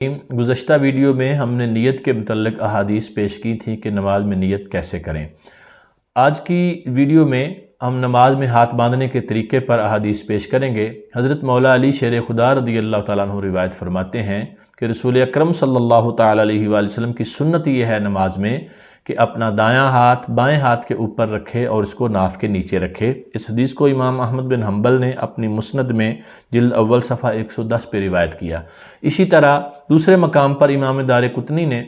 گزشتہ ویڈیو میں ہم نے نیت کے متعلق احادیث پیش کی تھی کہ نماز میں نیت کیسے کریں۔ آج کی ویڈیو میں ہم نماز میں ہاتھ باندھنے کے طریقے پر احادیث پیش کریں گے۔ حضرت مولا علی شیر خدا رضی اللہ تعالیٰ عنہ روایت فرماتے ہیں کہ رسول اکرم صلی اللہ تعالیٰ علیہ وآلہ وسلم کی سنت یہ ہے نماز میں کہ اپنا دایاں ہاتھ بائیں ہاتھ کے اوپر رکھے اور اس کو ناف کے نیچے رکھے۔ اس حدیث کو امام احمد بن حنبل نے اپنی مسند میں جلد اول صفحہ 110 پہ روایت کیا۔ اسی طرح دوسرے مقام پر امام دارقطنی نے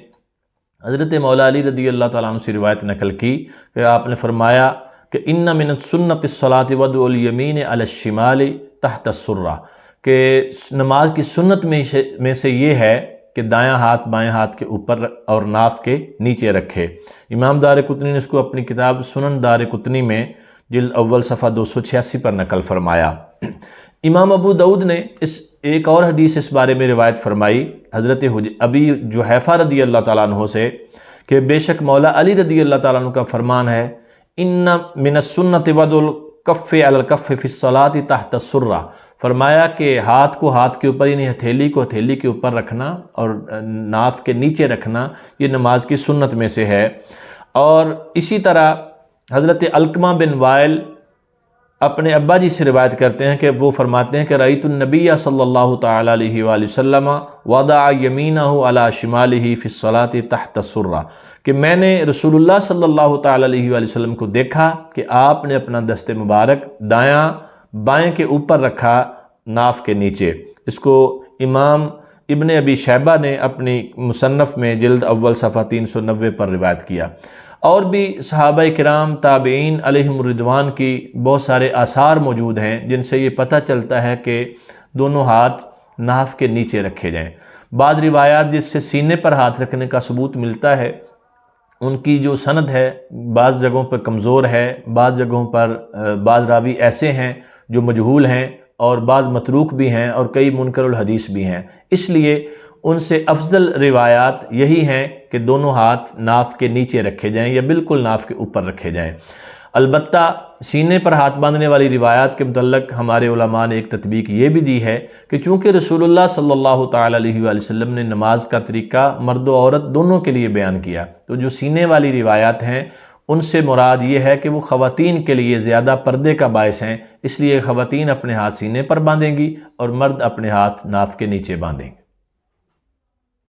حضرت مولا علی رضی اللہ تعالیٰ عنہ سے روایت نقل کی کہ آپ نے فرمایا کہ ان من السنت الصلاۃ وضع الیمین علی الشمال تحت السرہ، کہ نماز کی سنت میں سے یہ ہے کہ دایاں ہاتھ بائیں ہاتھ کے اوپر اور ناف کے نیچے رکھے۔ امام دارقطنی نے اس کو اپنی کتاب سنن دارقطنی میں جلد اول صفحہ 286 پر نقل فرمایا۔ امام ابو داؤد نے ایک اور حدیث اس بارے میں روایت فرمائی حضرت ابی جحیفہ رضی اللہ تعالیٰ عنہ سے کہ بے شک مولا علی رضی اللہ تعالیٰ عنہ کا فرمان ہے ان من السنت وضع الکف علی الکف فی الصلاۃ تحت السرہ، فرمایا کہ ہاتھ کو ہاتھ کے اوپر یعنی ہتھیلی کو ہتھیلی کے اوپر رکھنا اور ناف کے نیچے رکھنا یہ نماز کی سنت میں سے ہے۔ اور اسی طرح حضرت علقمہ بن وائل اپنے ابا جی سے روایت کرتے ہیں کہ وہ فرماتے ہیں کہ رأیت النبی صلی اللہ تعالیٰ علیہ وآلہ وسلم وضع یمینہ علی شمالہ فی الصلاۃ تحت السرہ، کہ میں نے رسول اللہ صلی اللہ تعالیٰ علیہ وآلہ وسلم کو دیکھا کہ آپ نے اپنا دست مبارک دایاں بائیں کے اوپر رکھا ناف کے نیچے۔ اس کو امام ابن ابی شیبہ نے اپنی مصنف میں جلد اول صفحہ 390 پر روایت کیا۔ اور بھی صحابہ کرام تابعین علیہم الرضوان کی بہت سارے آثار موجود ہیں جن سے یہ پتہ چلتا ہے کہ دونوں ہاتھ ناف کے نیچے رکھے جائیں۔ بعض روایات جس سے سینے پر ہاتھ رکھنے کا ثبوت ملتا ہے ان کی جو سند ہے بعض جگہوں پر کمزور ہے، بعض جگہوں پر بعض راوی ایسے ہیں جو مجہول ہیں اور بعض متروک بھی ہیں اور کئی منکر الحدیث بھی ہیں، اس لیے ان سے افضل روایات یہی ہیں کہ دونوں ہاتھ ناف کے نیچے رکھے جائیں یا بالکل ناف کے اوپر رکھے جائیں۔ البتہ سینے پر ہاتھ باندھنے والی روایات کے متعلق ہمارے علماء نے ایک تطبیق یہ بھی دی ہے کہ چونکہ رسول اللہ صلی اللہ تعالیٰ علیہ وآلہ وسلم نے نماز کا طریقہ مرد و عورت دونوں کے لیے بیان کیا، تو جو سینے والی روایات ہیں ان سے مراد یہ ہے کہ وہ خواتین کے لیے زیادہ پردے کا باعث ہیں، اس لیے خواتین اپنے ہاتھ سینے پر باندھیں گی اور مرد اپنے ہاتھ ناف کے نیچے باندھیں گے۔